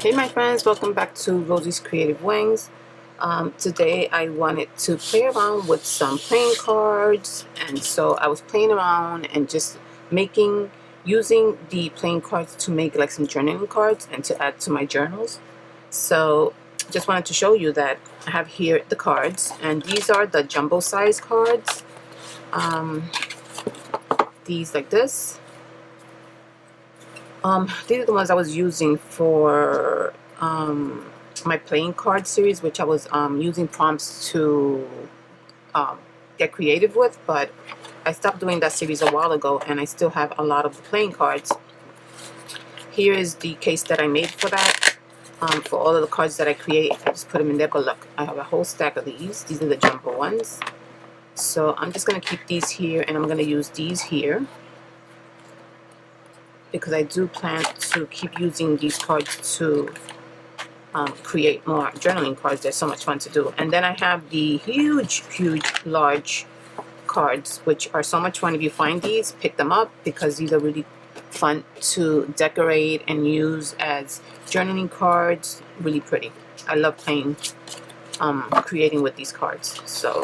Hey my friends, welcome back to Rosie's Creative Wings. Today I wanted to play around with some playing cards, and so I was playing around and just using the playing cards to make like some journaling cards and to add to my journals. So just wanted to show you that I have here the cards, and these are the jumbo size cards. These like this. These are the ones I was using for my playing card series, which I was using prompts to get creative with, but I stopped doing that series a while ago, and I still have a lot of the playing cards. Here is the case that I made for that. For all of the cards that I create, I just put them in there, but look, I have a whole stack of these. These are the jumbo ones. So I'm just going to keep these here, and I'm going to use these here, because I do plan to keep using these cards to create more journaling cards. They're so much fun to do. And then I have the huge large cards, which are so much fun. If you find these, pick them up, because these are really fun to decorate and use as journaling cards. Really pretty. I love playing creating with these cards. So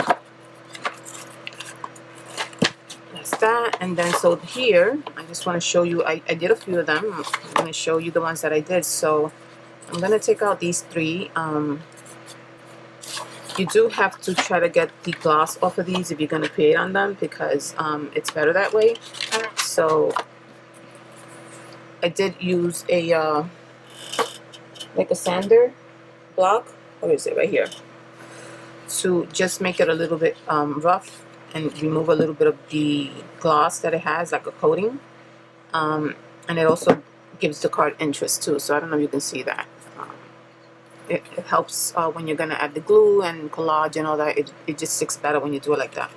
that's that. And then so here I just want to show you, I did a few of them. I'm going to show you the ones that I did. So I'm going to take out these three. You do have to try to get the gloss off of these if you're going to create on them, because it's better that way. So I did use a like a sander block, or is it right here, to just make it a little bit rough and remove a little bit of the gloss that it has, like a coating. And it also gives the card interest too, so I don't know if you can see that. It helps when you're going to add the glue and collage and all that. It just sticks better when you do it like that.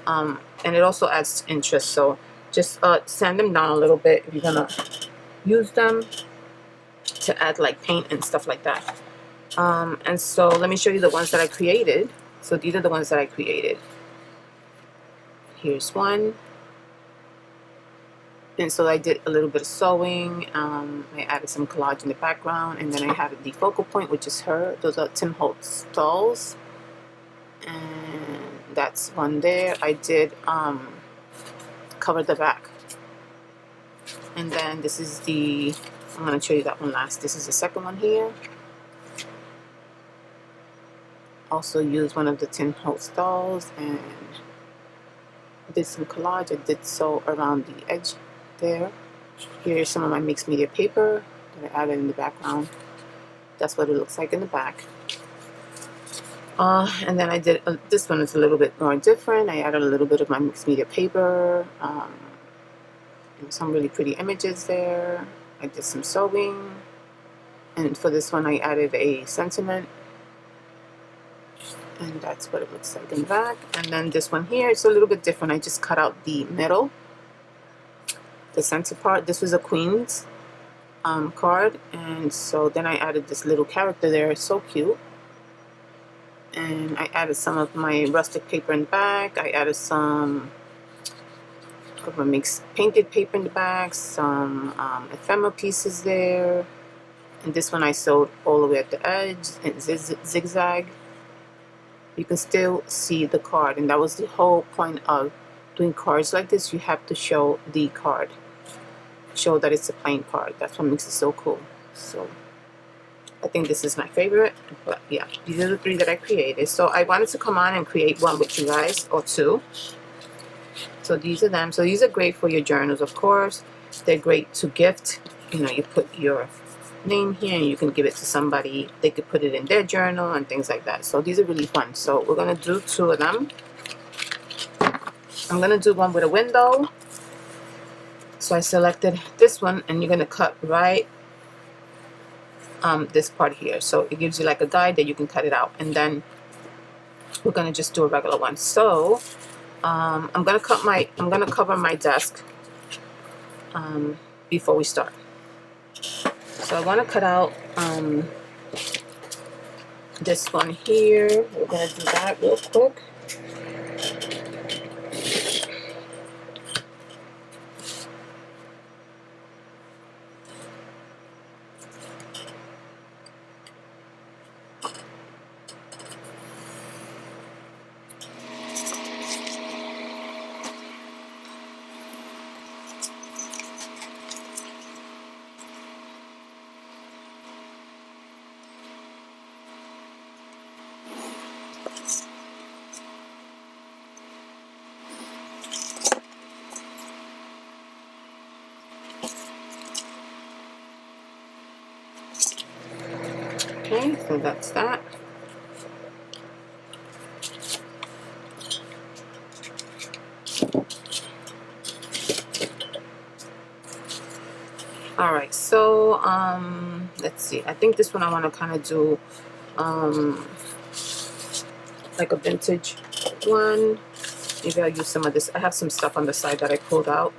And it also adds interest, so just sand them down a little bit if you're going to use them to add like paint and stuff like that. And so let me show you the ones that I created. So these are the ones that I created. Here's one. And so I did a little bit of sewing. I added some collage in the background, and then I have the focal point, which is her. Those are Tim Holtz dolls, and that's one there. I did cover the back, and then this is the, I'm going to show you that one last. This is the second one here. Also used one of the Tim Holtz dolls and did some collage. I did sew around the edge there. Here's some of my mixed media paper that I added in the background. That's what it looks like in the back. And then I did this one is a little bit more different. I added a little bit of my mixed media paper, and some really pretty images there. I did some sewing, and for this one I added a sentiment, and that's what it looks like in the back. And then this one here, it's a little bit different. I just cut out the middle, the center part. This was a Queen's card, and so then I added this little character there. It's so cute. And I added some of my rustic paper in the back. I added some of my mixed painted paper in the back, some ephemera pieces there, and this one I sewed all the way at the edge and zigzag. You can still see the card, and that was the whole point of doing cards like this. You have to show the card, show that it's a playing card. That's what makes it so cool. So I think this is my favorite, but yeah, these are the three that I created. So I wanted to come on and create one with you guys, or two. So these are them. So these are great for your journals, of course. They're great to gift. You know, you put your name here and you can give it to somebody. They could put it in their journal and things like that. So these are really fun. So we're going to do two of them. I'm going to do one with a window. So I selected this one, and you're going to cut right this part here. So it gives you like a guide that you can cut it out. And then we're going to just do a regular one. So I'm going to cover my desk before we start. So I want to cut out this one here. We're going to do that real quick. Okay, so that's that. All right, so let's see. I think this one I want to kind of do like a vintage one. Maybe I'll use some of this. I have some stuff on the side that I pulled out.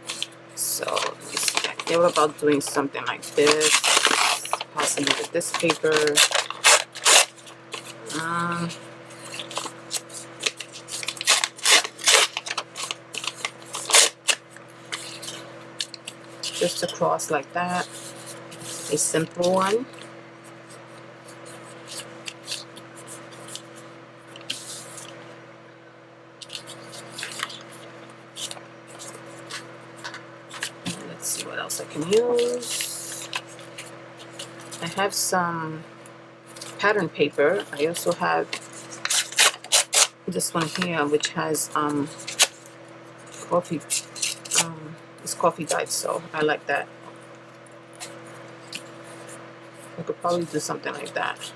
So let me see. I thought about doing something like this, possibly with this paper. Just across like that. A simple one. Let's see what else I can use. I have some pattern paper. I also have this one here, which has coffee. It's coffee dyed, so I like that. I could probably do something like that.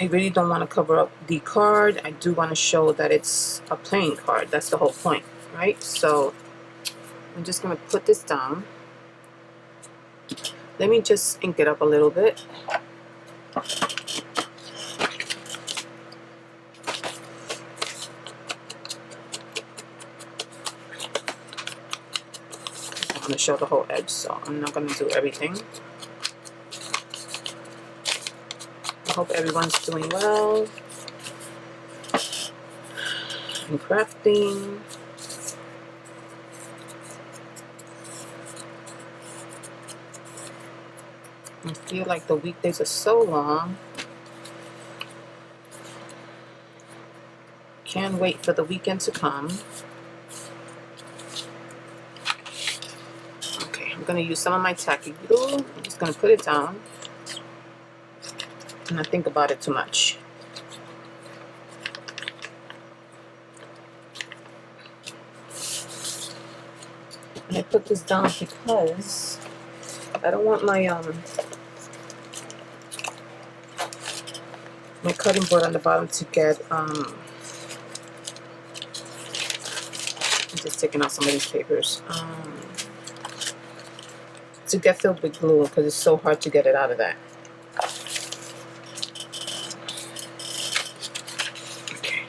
I really don't want to cover up the card. I do want to show that it's a playing card. That's the whole point, right? So I'm just going to put this down. Let me just ink it up a little bit. I want to show the whole edge, so I'm not going to do everything. I hope everyone's doing well and crafting. I feel like the weekdays are so long. Can't wait for the weekend to come. Okay, I'm going to use some of my tacky glue. I'm just going to put it down and not think about it too much. And I put this down because I don't want my my cutting board on the bottom to get I'm just taking out some of these papers to get filled with glue, because it's so hard to get it out of that. Okay.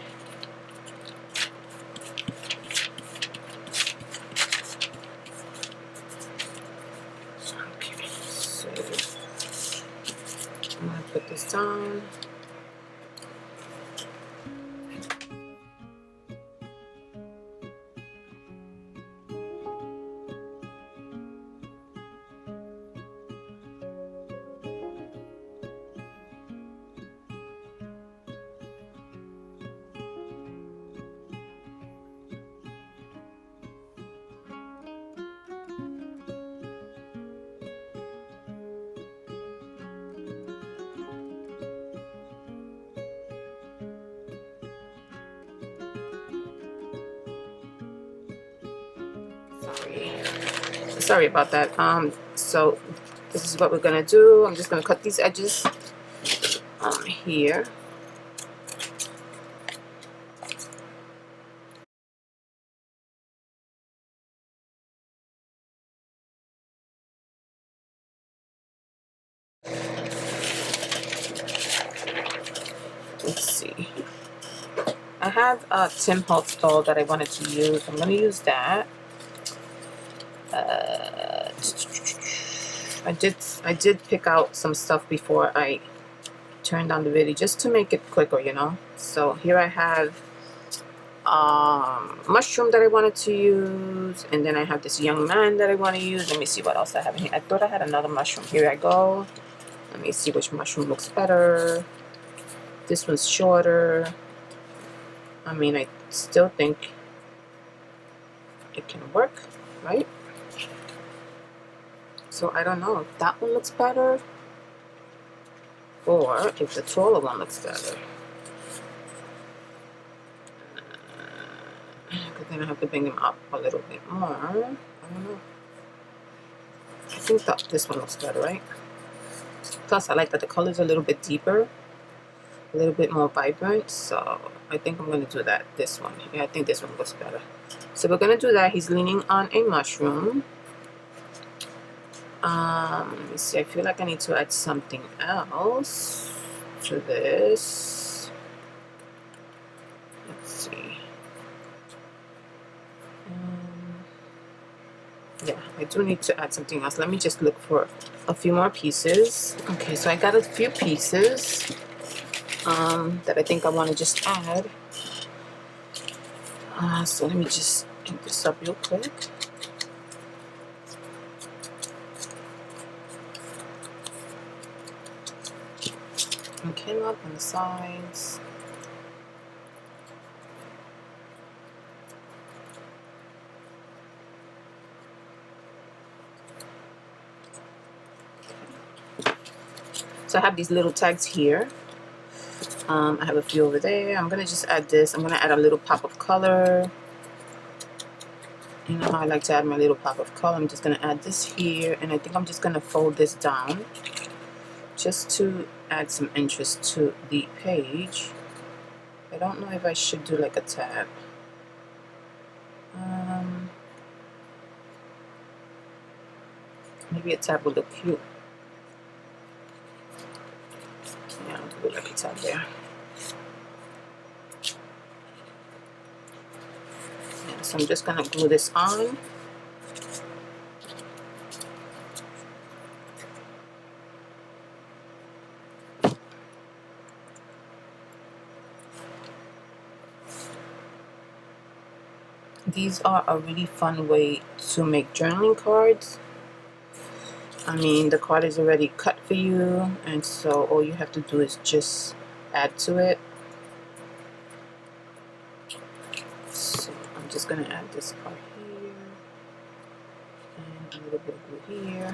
Okay, so I'm gonna put this down. Sorry about that. So this is what we're gonna do. I'm just gonna cut these edges here. Let's see. I have a Tim Holtz doll that I wanted to use. I'm gonna use that. I did pick out some stuff before I turned on the video, just to make it quicker, you know. So here I have mushroom that I wanted to use, and then I have this young man that I want to use. Let me see what else I have in here. I thought I had another mushroom. Here I go. Let me see which mushroom looks better. This one's shorter. I mean, I still think it can work, right? So I don't know if that one looks better or if the taller one looks better. Because then I have to bring them up a little bit more. I don't know. I think that this one looks better, right? Plus, I like that the colors are a little bit deeper, a little bit more vibrant. So I think I'm gonna do that. This one, yeah, I think this one looks better. So we're gonna do that. He's leaning on a mushroom. Let me see. I feel like I need to add something else to this. Let's see. Yeah, I do need to add something else. Let me just look for a few more pieces. Okay, so I got a few pieces that I think I want to just add. So let me just ink this up real quick. And came up on the sides. So I have these little tags here. I have a few over there. I'm gonna just add this. I'm gonna add a little pop of color. You know how I like to add my little pop of color. I'm just gonna add this here, and I think I'm just gonna fold this down just to add some interest to the page. I don't know if I should do like a tab. Maybe a tab would look cute. Yeah, I'll do like a tab there. Yeah, so I'm just gonna glue this on. These are a really fun way to make journaling cards. I mean, the card is already cut for you, and so all you have to do is just add to it. So I'm just gonna add this part here, and a little bit of glue here.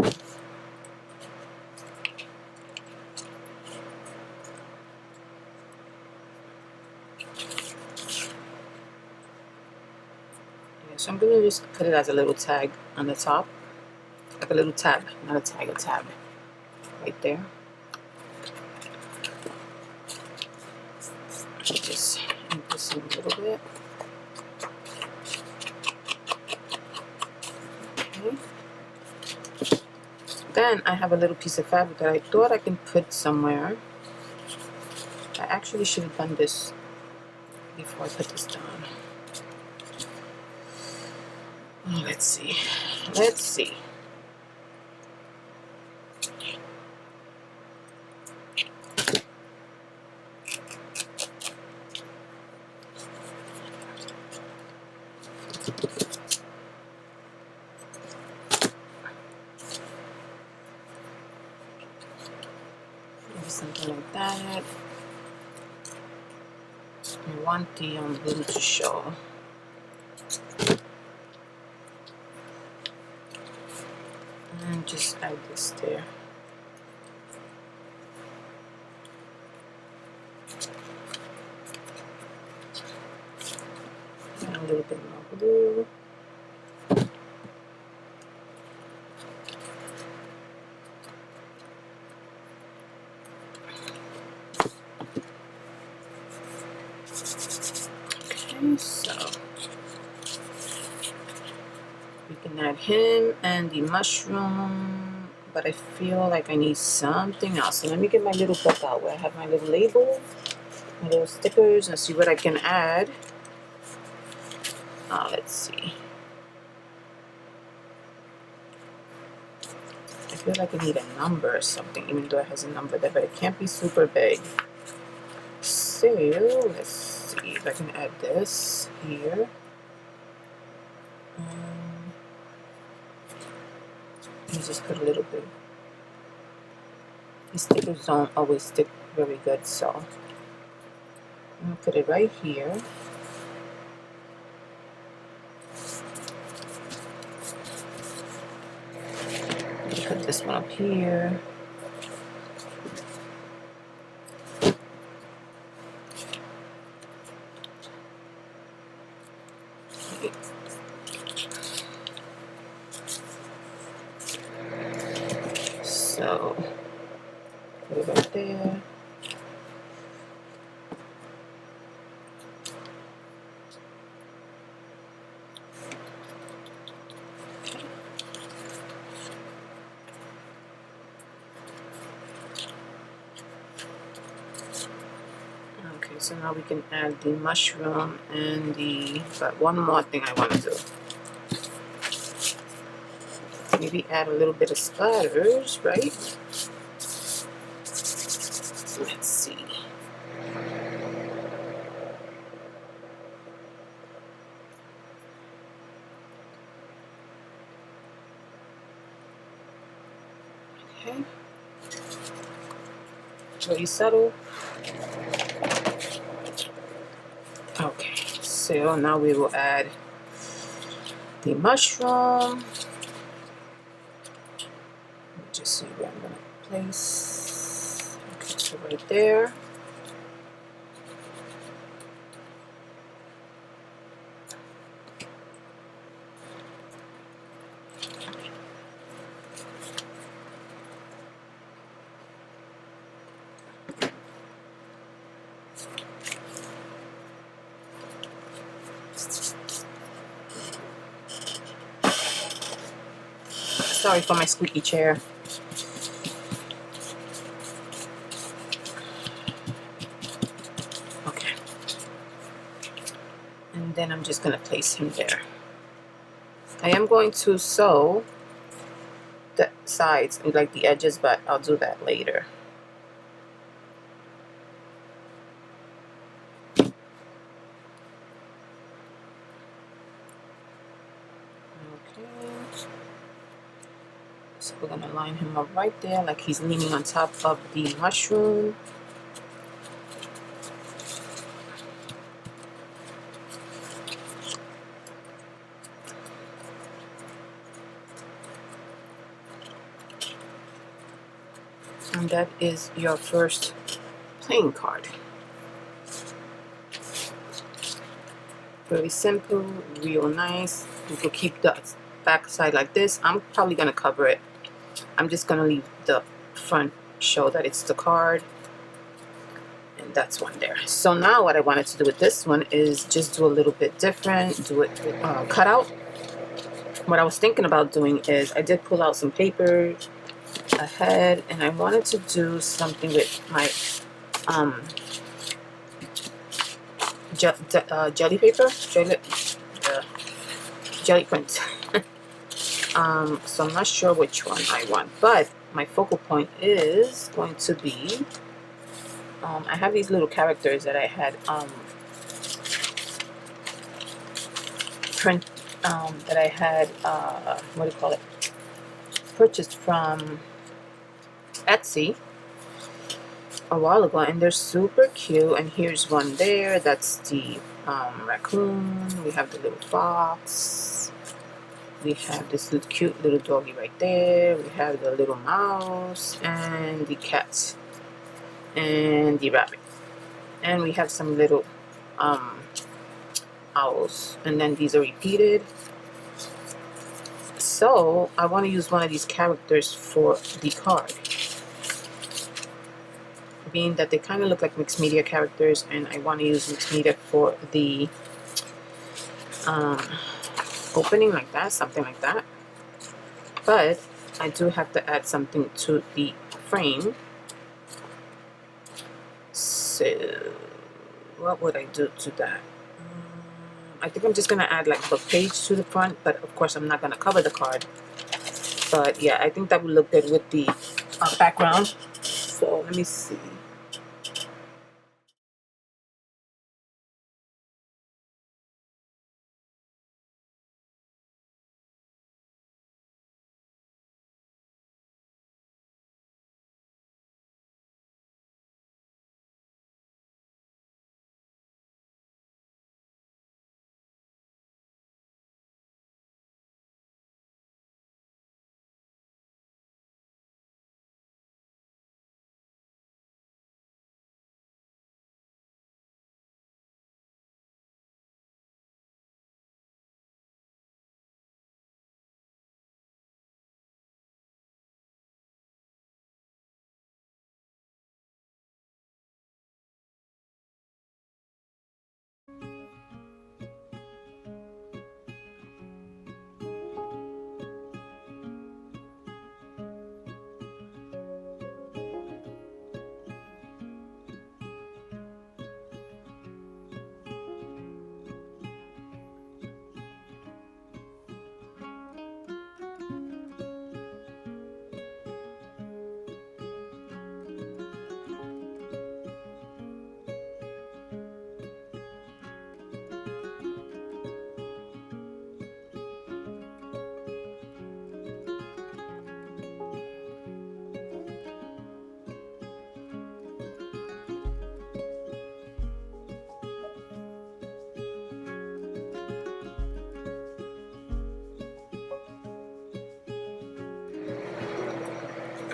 Yeah, so I'm gonna just put it as a little tag on the top. Like a little tab, not a tag, a tab. Right there. Just ink this in a little bit. Okay. Then I have a little piece of fabric that I thought I can put somewhere. I actually should have done this before I put this down. Oh, let's see. Let's see. Maybe something like that. I want the blue to show. And just add this there. And a little bit more blue. Okay, so we can add him and the mushroom, but I feel like I need something else. So let me get my little book out where I have my little labels, my little stickers, and see what I can add. Let's see. I feel like I need a number or something, even though it has a number there, but it can't be super big. So let's see if I can add this here. Let me just put a little bit. These stickers don't always stick very good, so I'm gonna put it right here. Put this one up here. So Put it right there. Okay, so now we can add the mushroom and but one more thing I want to do. Maybe add a little bit of splatters, right? Let's see. Okay. Really subtle. Okay, so now we will add the mushroom. Just see where I'm going to place. Okay, so right there. Sorry for my squeaky chair. Okay. And then I'm just going to place him there. I am going to sew the sides, like the edges, but I'll do that later. Okay. So we're going to line him up right there, like he's leaning on top of the mushroom. And that is your first playing card. Very simple, real nice. You can keep the back side like this. I'm probably going to cover it. I'm just going to leave the front, show that it's the card. And that's one there. So now what I wanted to do with this one is just do a little bit different. Do it with cutout. What I was thinking about doing is I did pull out some paper ahead, and I wanted to do something with my jelly paper, jelly print. So I'm not sure which one I want, but my focal point is going to be I have these little characters that I had print that I had what do you call it, purchased from Etsy a while ago, and they're super cute. And here's one there. That's the raccoon. We have the little fox. We have this little cute little doggy right there. We have the little mouse and the cat and the rabbit. And we have some little owls. And then these are repeated. So I want to use one of these characters for the card, being that they kind of look like mixed media characters, and I want to use mixed media for the opening, like that, something like that. But I do have to add something to the frame. So what would I do to that? I think I'm just gonna add like a page to the front, but of course I'm not gonna cover the card. But yeah, I think that would look good with the background. So let me see.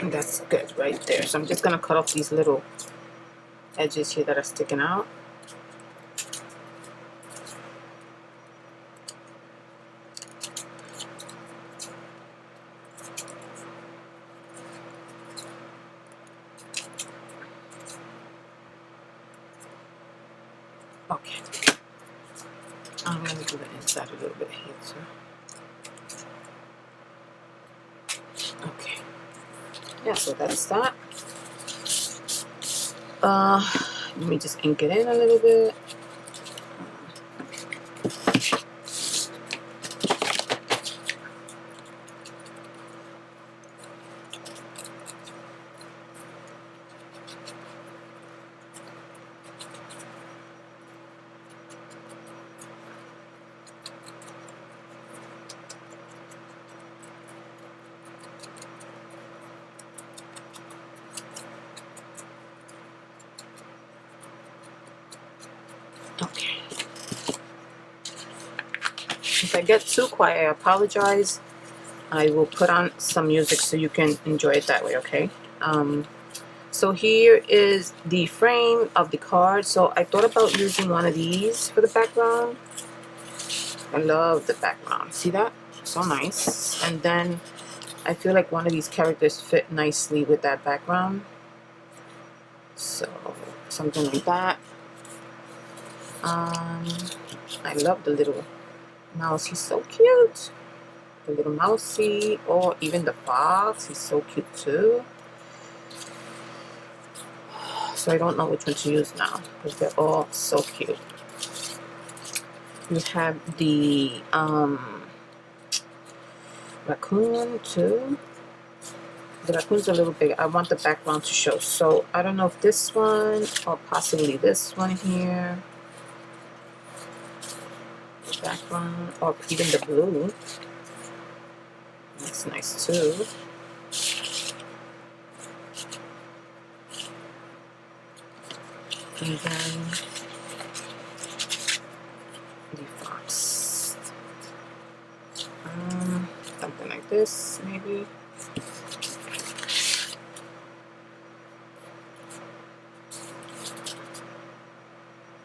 And that's good right there. So I'm just gonna cut off these little edges here that are sticking out. Okay. I'm gonna do the inside a little bit here too. Okay. Yeah, so that's that. Let me just ink it in a little bit. Okay. If I get too quiet, I apologize. I will put on some music so you can enjoy it that way, okay? So here is the frame of the card. So I thought about using one of these for the background. I love the background. See that? So nice. And then I feel like one of these characters fit nicely with that background. So something like that. I love the little mouse. He's so cute. The little mousey, or even the fox. He's so cute too. So I don't know which one to use now because they're all so cute. We have the raccoon too. The raccoon's a little big. I want the background to show. So I don't know if this one or possibly this one here. The background, or even the blue. That's nice too. And then the fox. Something like this, maybe.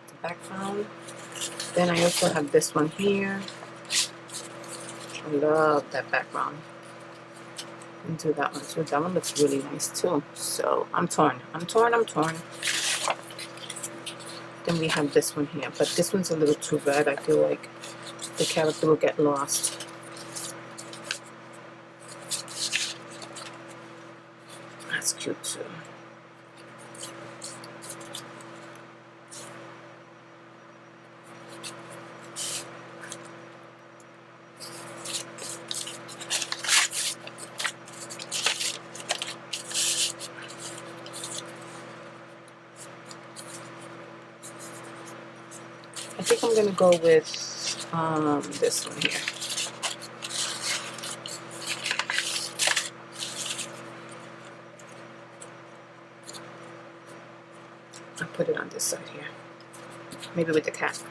The background. Then I also have this one here. I love that background. And do that one too. That one looks really nice too. So I'm torn. I'm torn. Then we have this one here, but this one's a little too red. I feel like the character will get lost. That's cute too. I think I'm gonna go with this one here. I'll put it on this side here. Maybe with the cat.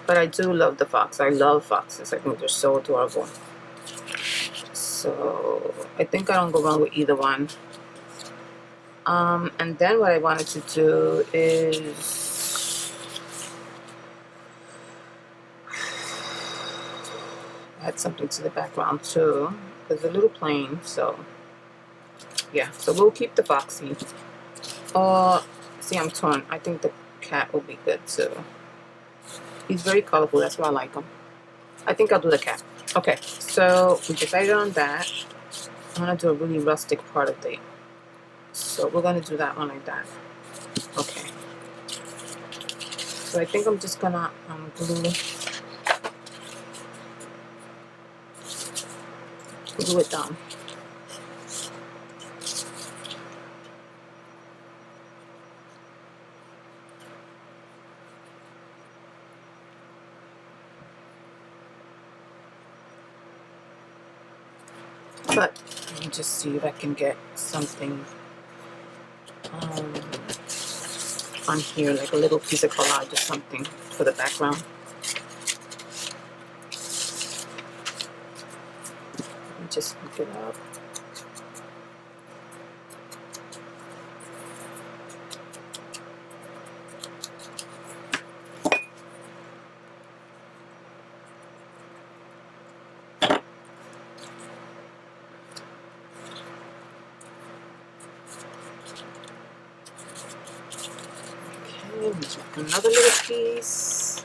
But I do love the fox. I love foxes. I think they're so adorable. So I think I don't go wrong with either one. And then what I wanted to do is add something to the background too. It's a little plain, so yeah. So we'll keep the foxy. See, I'm torn. I think the cat will be good too. He's very colorful. That's why I like him. I think I'll do the cat. Okay, so we decided on that. I'm gonna do a really rustic part of the. So we're gonna do that one like that. Okay. So I think I'm just gonna glue it down. But let me just see if I can get something on here, like a little piece of collage or something for the background. Let me just hook it up. make another little piece.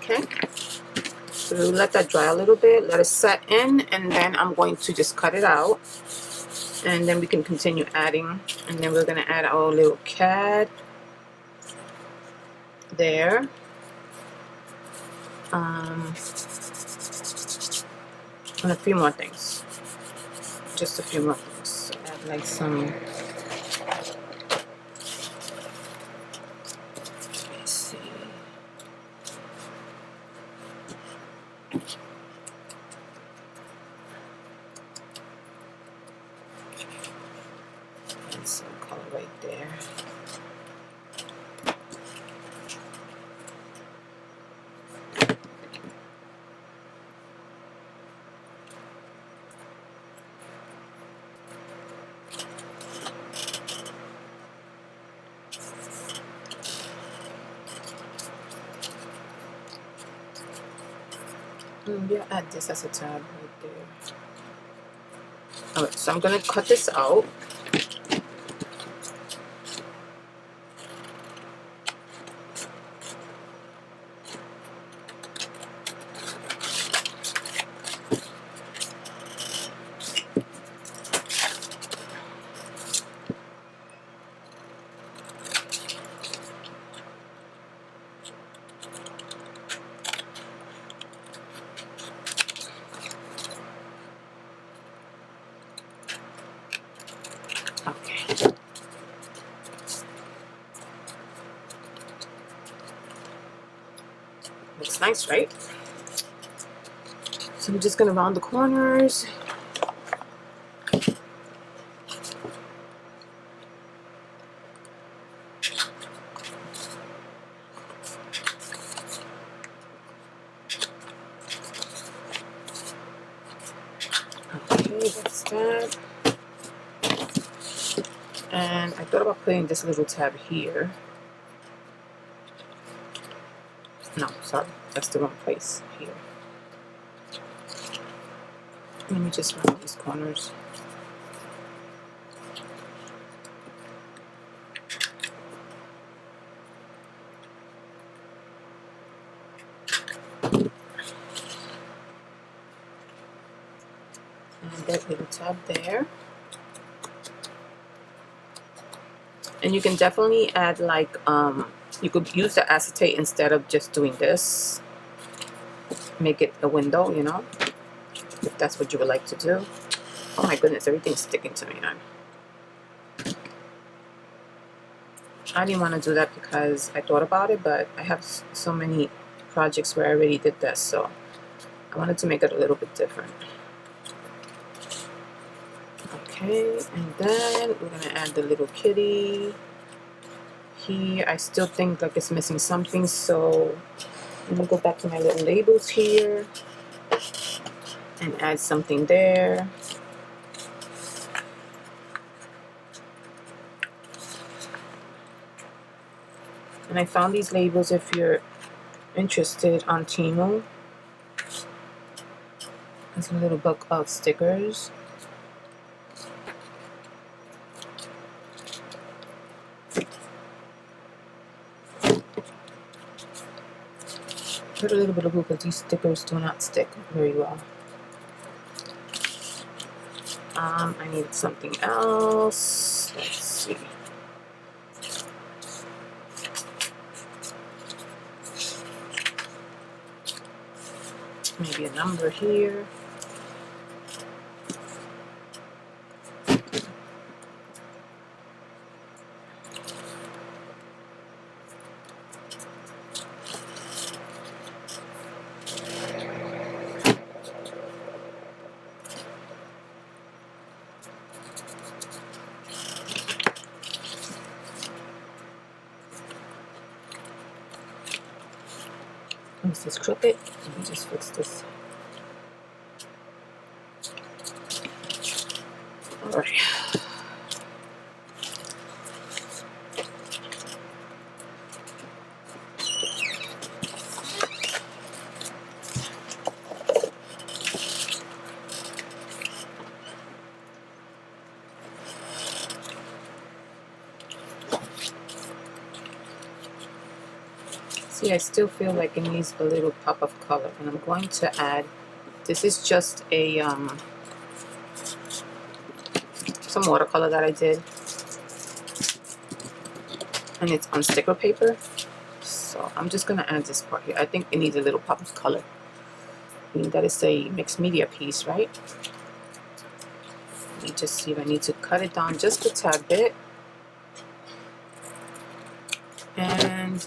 Okay, so let that dry a little bit, let it set in, and then I'm going to just cut it out, and then we can continue adding. And then we're going to add our little cat there. And a few more things, just a few more things. So add like some, let's see, and some color right there. Yeah, add this as a tab right there. Alright, so I'm gonna cut this out. Okay. Looks nice, right? So I'm just gonna round the corners. Okay, that's that. And I thought about putting this little tab here. No, sorry, that's the wrong place. Here. Let me just round these corners. And that little tab there. And you can definitely add like, you could use the acetate instead of just doing this. Make it a window, you know, if that's what you would like to do. Oh my goodness, everything's sticking to me. I didn't want to do that because I thought about it, but I have so many projects where I already did this, so I wanted to make it a little bit different. Okay, and then we're gonna add the little kitty here. I still think like it's missing something, so I'm gonna go back to my little labels here and add something there. And I found these labels if you're interested on Temu. There's a little book of stickers. Put a little bit of glue because these stickers do not stick very well. I need something else. Let's see. Maybe a number here. This is crooked. Let me just fix this. All right. See, I still feel like it needs a little pop of color, and I'm going to add, this is just a some watercolor that I did, and it's on sticker paper. So I'm just gonna add this part here. I think it needs a little pop of color. I mean, that is a mixed media piece, right? Let me just see if I need to cut it down just a tad bit, and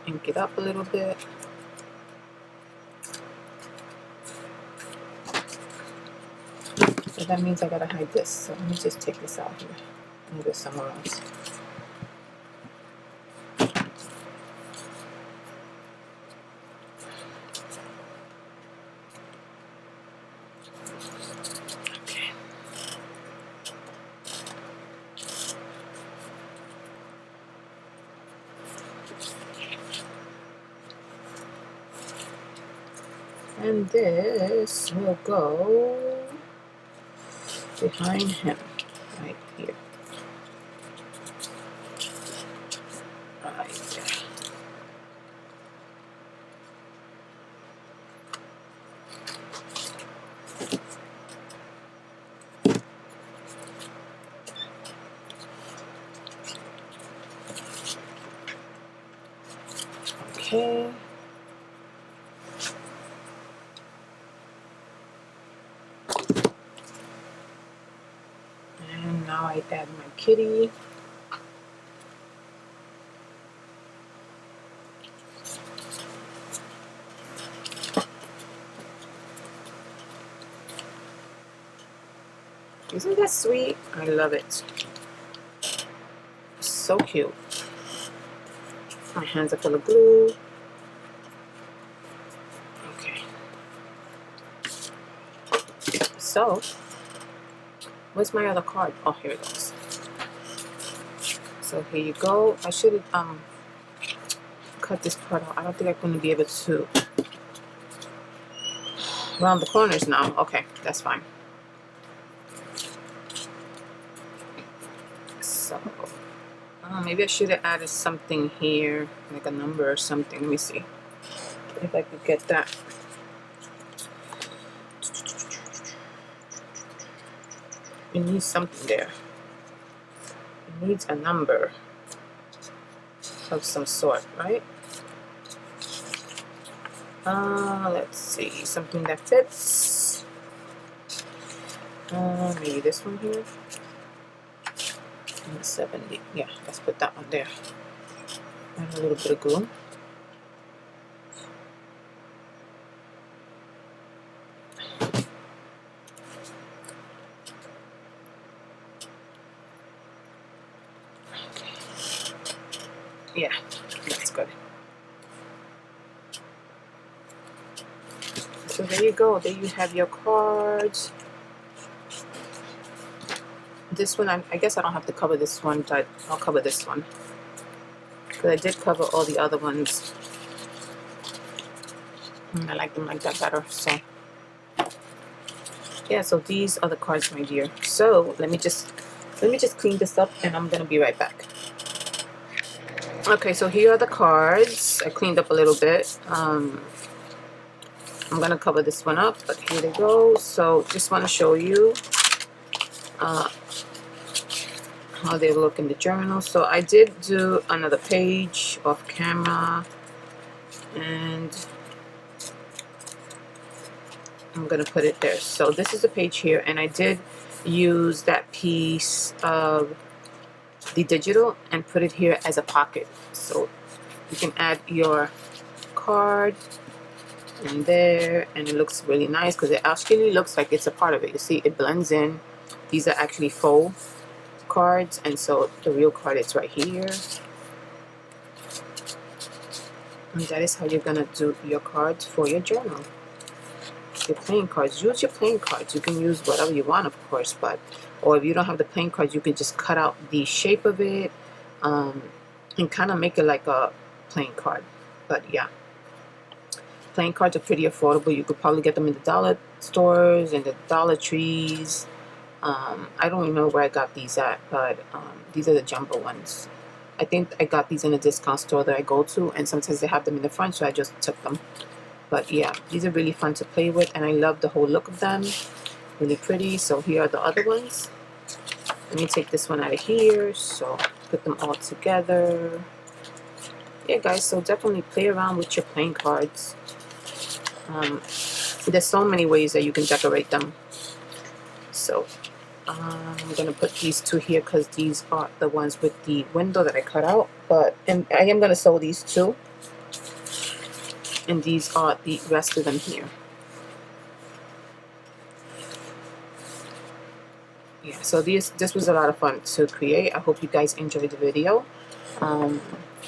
ink it up a little bit. So that means I gotta hide this. So let me just take this out here, move it somewhere else. Okay. And this will go behind him, right here. Right there. Okay. And now I add my kitty. Isn't that sweet? I love it. So cute. My hands are full of glue. Okay. So, where's my other card? Oh, here it goes. So here you go. I should cut this part out. I don't think I'm going to be able to round the corners now. Okay, that's fine. So, maybe I should have added something here, like a number or something. Let me see if I could get that. It needs something there. It needs a number of some sort, right? Let's see, something that fits. Maybe this one here. 70. Yeah, let's put that one there. And a little bit of glue. Yeah, that's good. So there you go. There you have your cards. This one, I guess I don't have to cover this one, but I'll cover this one. Because I did cover all the other ones. And I like them like that better. So, yeah, so these are the cards, my dear. So, let me just clean this up and I'm going to be right back. Okay, so here are the cards. I cleaned up a little bit. I'm going to cover this one up, but here they go. So just want to show you how they look in the journal. So I did do another page off camera, and I'm going to put it there. So this is the page here, and I did use that piece of the digital and put it here as a pocket. So you can add your card in there, and it looks really nice because it actually looks like it's a part of it. You see, it blends in. These are actually faux cards, and so the real card is right here. And that is how you're gonna do your cards for your journal. Your playing cards. Use your playing cards. You can use whatever you want, of course, but or if you don't have the playing cards, you can just cut out the shape of it and kind of make it like a playing card. But yeah, playing cards are pretty affordable. You could probably get them in the dollar stores and the Dollar Trees. I don't remember where I got these at, but these are the jumbo ones. I think I got these in a discount store that I go to, and sometimes they have them in the front, so I just took them. But yeah, these are really fun to play with, and I love the whole look of them. Really pretty. So here are the other ones. Let me take this one out of here. So put them all together. Yeah, guys, so definitely play around with your playing cards. There's so many ways that you can decorate them. So I'm gonna put these two here because these are the ones with the window that I cut out. And I am gonna sew these two. And these are the rest of them here. Yeah, so this was a lot of fun to create. I hope you guys enjoyed the video.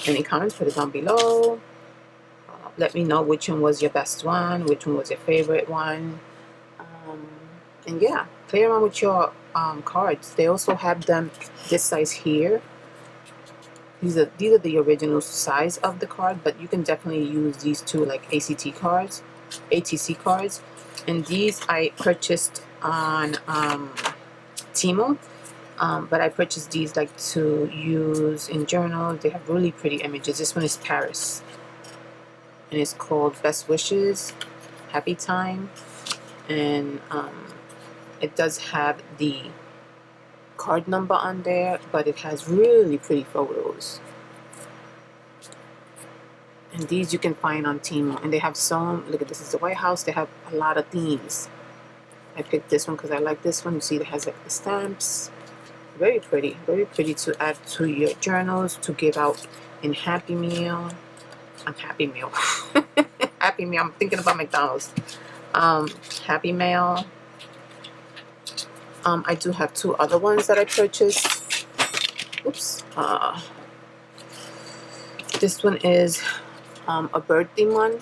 Any comments, put it down below. Let me know which one was your best one, which one was your favorite one. And yeah, play around with your cards. They also have them this size here. These are the original size of the card, but you can definitely use these two like ATC cards. And these I purchased on Temu, but I purchased these like to use in journals. They have really pretty images. This one is Paris, and it's called Best Wishes, Happy Time, and it does have the card number on there, but it has really pretty photos. And these you can find on Temu, and they have some. Look at this, is the White House. They have a lot of themes. I picked this one because I like this one. You see, it has like the stamps. Very pretty to add to your journals, to give out in Happy Meal. Happy Meal. Happy Meal. I'm thinking about McDonald's. Happy Mail. I do have two other ones that I purchased. Oops. This one is a bird theme one.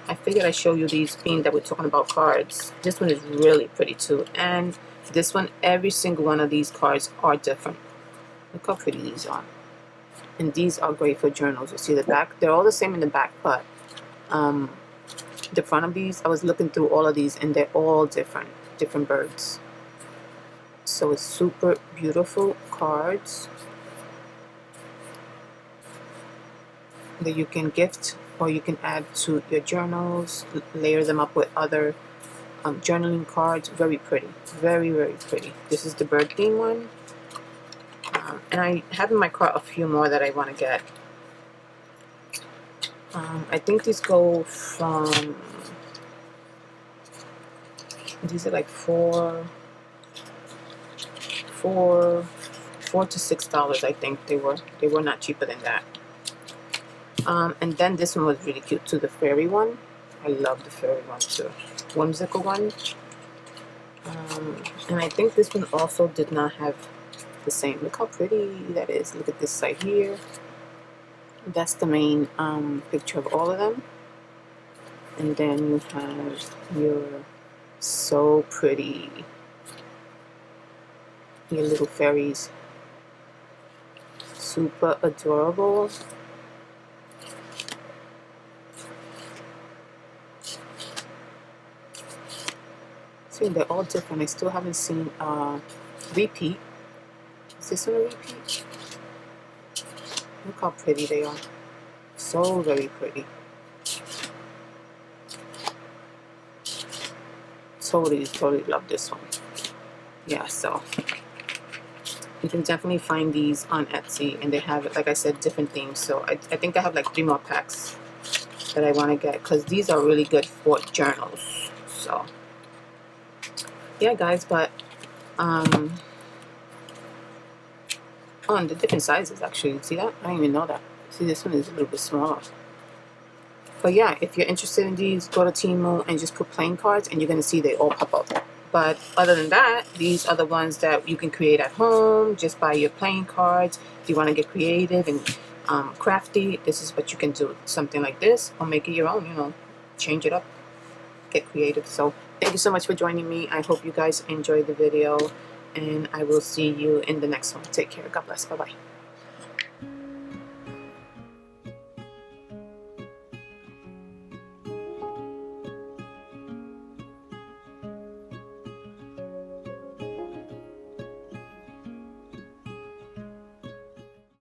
I figured I'd show you these being that we're talking about cards. This one is really pretty too. And this one, every single one of these cards are different. Look how pretty these are. And these are great for journals. You see the back? They're all the same in the back, but the front of these, I was looking through all of these and they're all different birds. So it's super beautiful cards that you can gift or you can add to your journals, layer them up with other journaling cards. Very pretty, very pretty. This is the bird theme one, and I have in my cart a few more that I want to get. I think these go from, these are like $4 to $6. I think they were not cheaper than that. And then this one was really cute too, the fairy one. I love the fairy one too, whimsical one. And I think this one also did not have the same. Look how pretty that is. Look at this side here. That's the main picture of all of them. And then you have your so pretty, your little fairies. Super adorable. See, they're all different. I still haven't seen repeat. Is this one a repeat? Look how pretty they are. So very pretty. Totally love this one. Yeah, so you can definitely find these on Etsy, and they have, like I said, different themes. So I think I have like 3 more packs that I want to get because these are really good for journals. So yeah, guys, but oh, and the different sizes actually. See that? I didn't even know that. See, this one is a little bit smaller. But yeah, if you're interested in these, go to Temu and just put playing cards, and you're gonna see they all pop up. But other than that, these are the ones that you can create at home just by your playing cards. If you want to get creative and crafty, this is what you can do, something like this, or make it your own, you know, change it up, get creative. So thank you so much for joining me. I hope you guys enjoyed the video, and I will see you in the next one. Take care. God bless. Bye bye.